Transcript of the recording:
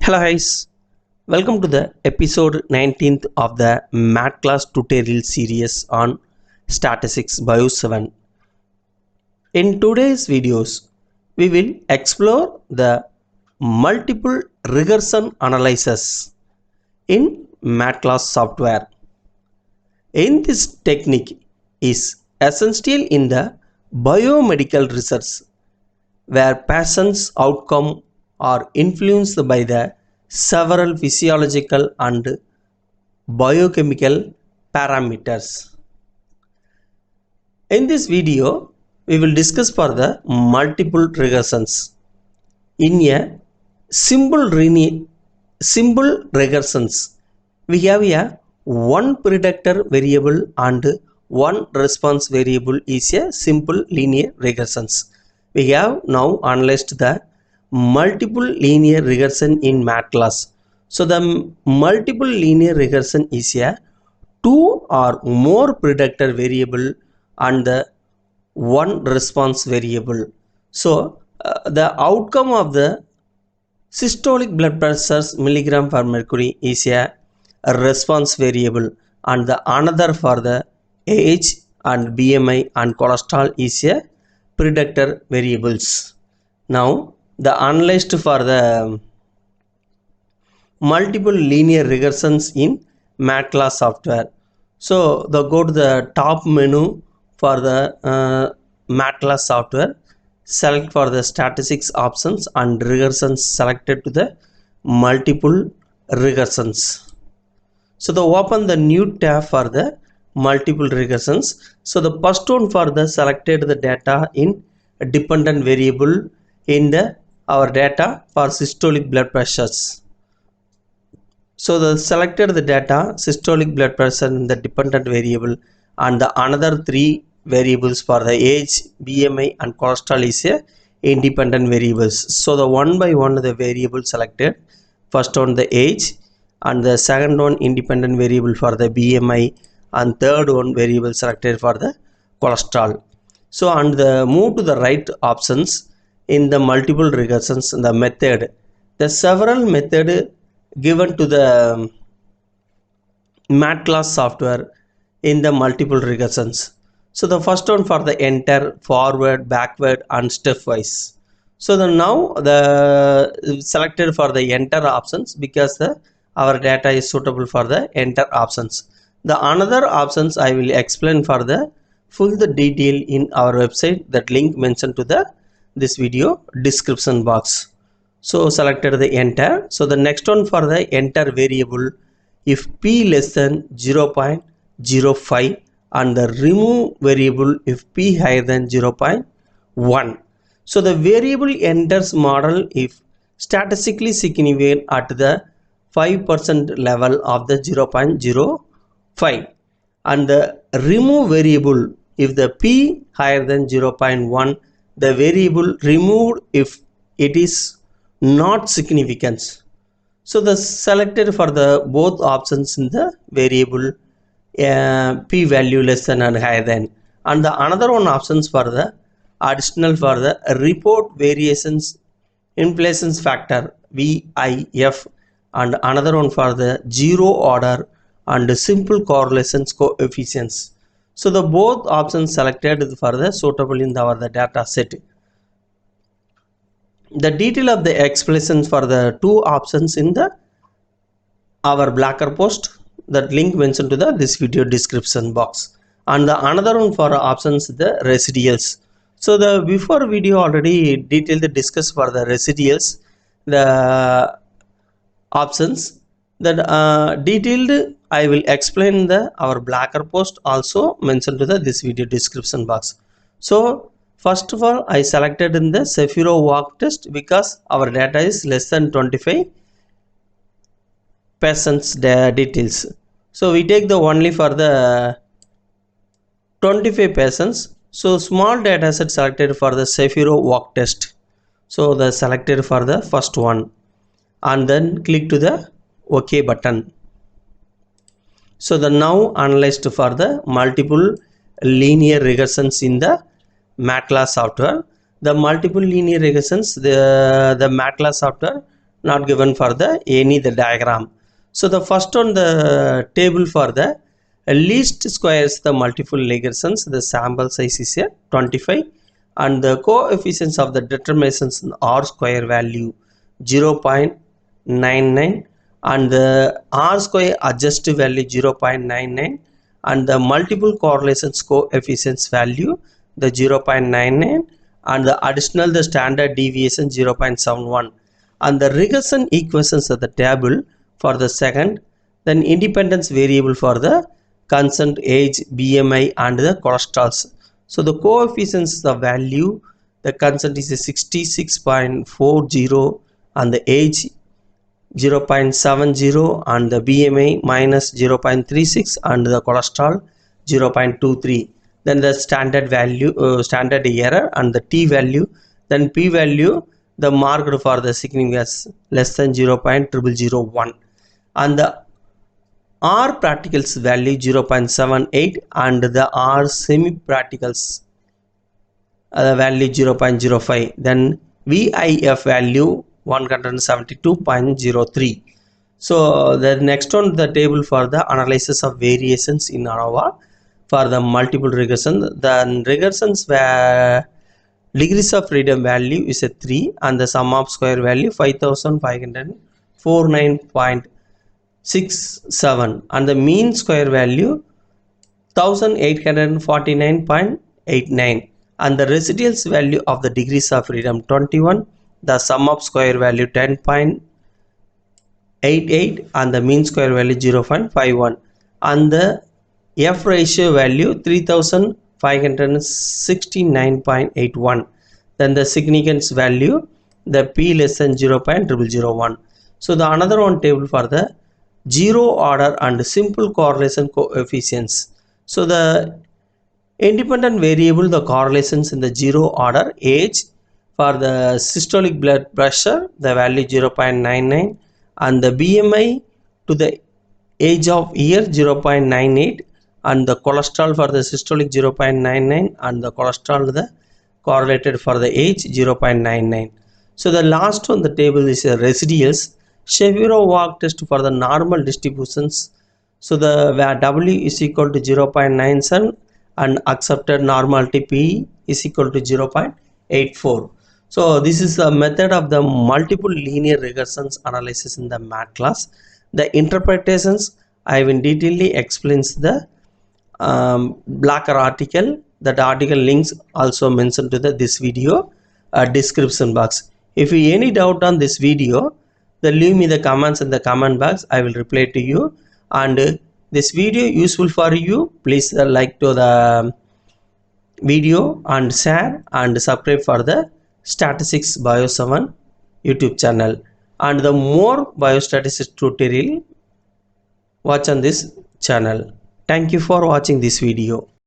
Hello guys, welcome to the episode 19th of the MedClass tutorial series on Statistics Bio 7. In today's videos, we will explore the multiple regression analysis in MedClass software. In this technique is essential in the biomedical research where patients' outcome are influenced by the several physiological and biochemical parameters. In this video, we will discuss for the multiple regressions. In a simple regressions, we have a one predictor variable and one response variable is a simple linear regressions. We have now analyzed the multiple linear regression in MedClass. So the multiple linear regression is a two or more predictor variable and the one response variable. So the outcome of the systolic blood pressures milligram per mercury is a response variable, and the another for the age and BMI and cholesterol is a predictor variables. Now the analyzed for the multiple linear regressions in MedClass software. So go to the top menu for the MedClass software, select for the statistics options and regressions selected to the multiple regressions. So open the new tab for the multiple regressions. So the first one for the selected the data in a dependent variable in the our data for systolic blood pressures. So the selected the data systolic blood pressure in the dependent variable, and the another three variables for the age, BMI and cholesterol is a independent variables. So the one by one the variable selected, first one the age, and the second one independent variable for the BMI, and third one variable selected for the cholesterol. So and the move to the right options in the multiple regressions, the method, the several method given to the MedClass software in the multiple regressions. So the first one for the enter, forward, backward and stepwise. So now the selected for the enter options because our data is suitable for the enter options. The another options I will explain for the full the detail in our website, that link mentioned to the this video description box. So selected the enter. So the next one for the enter variable, if p less than 0.05, and the remove variable if p higher than 0.1. So the variable enters model if statistically significant at the 5% level of the 0.05, and the remove variable if the p higher than 0.1, the variable removed if it is not significant. So the selected for the both options in the variable p value less than and higher than, and the another one options for the additional for the report variations inflation factor VIF, and another one for the zero order and simple correlations coefficients. So the both options selected for the suitable in the data set. The detail of the explanations for the two options in the our blogger post, that link mentioned to the this video description box, and the another one for options the residuals. So the before video already detailed discuss for the residuals, the options that detailed I will explain the our blogger post also mentioned to the this video description box. So first of all I selected in the Shapiro walk test because our data is less than 25 patients details. So we take the only for the 25 patients. So small data set selected for the Shapiro walk test. So the selected for the first one, and then click to the OK button. So the now analyzed for the multiple linear regressions in the MedClass software. The multiple linear regressions, the MedClass software not given for the any the diagram. So the first one, the table for the least squares the multiple regressions, the sample size is a 25 and the coefficients of the determinations in R square value 0.99 and the R square adjusted value 0.99 and the multiple correlations coefficients value the 0.99 and the additional the standard deviation 0.71 and the regression equations of the table for the second, then independence variable for the consent, age, BMI and the cholesterols. So the coefficients the value, the consent is 66.40 and the age 0.70 and the BMI minus 0.36 and the cholesterol 0.23. Then the standard value, standard error and the t value, then p value the marked for the significance less than 0.0001 and the R practicals value 0.78 and the R semi practicals value 0.05. Then VIF value 172.03. So the next one, the table for the analysis of variations in ANOVA for the multiple regression. The regressions were degrees of freedom value is a 3 and the sum of square value 5549.67 and the mean square value 1849.89 and the residuals value of the degrees of freedom 21, the sum of square value 10.88 and the mean square value 0.51 and the F ratio value 3569.81. Then the significance value, the P less than 0.001. So the another one table for the zero order and simple correlation coefficients. So the independent variable, the correlations in the zero order, age for the systolic blood pressure, the value 0.99 and the BMI to the age of year 0.98 and the cholesterol for the systolic 0.99 and the cholesterol the correlated for the age 0.99. So the last one the table is residuals, Shapiro-Wilk test for the normal distributions. So the W is equal to 0.97 and accepted normality P is equal to 0.84. So this is the method of the multiple linear regressions analysis in the math class. The interpretations I have in detail explains the Blacker article. That article links also mentioned to the this video description box. If you any doubt on this video, then leave me the comments in the comment box. I will reply to you. And this video useful for you, please like to the video and share and subscribe for the Statistics Bio 7 YouTube channel. And the more biostatistics tutorial watch on this channel. Thank you for watching this video.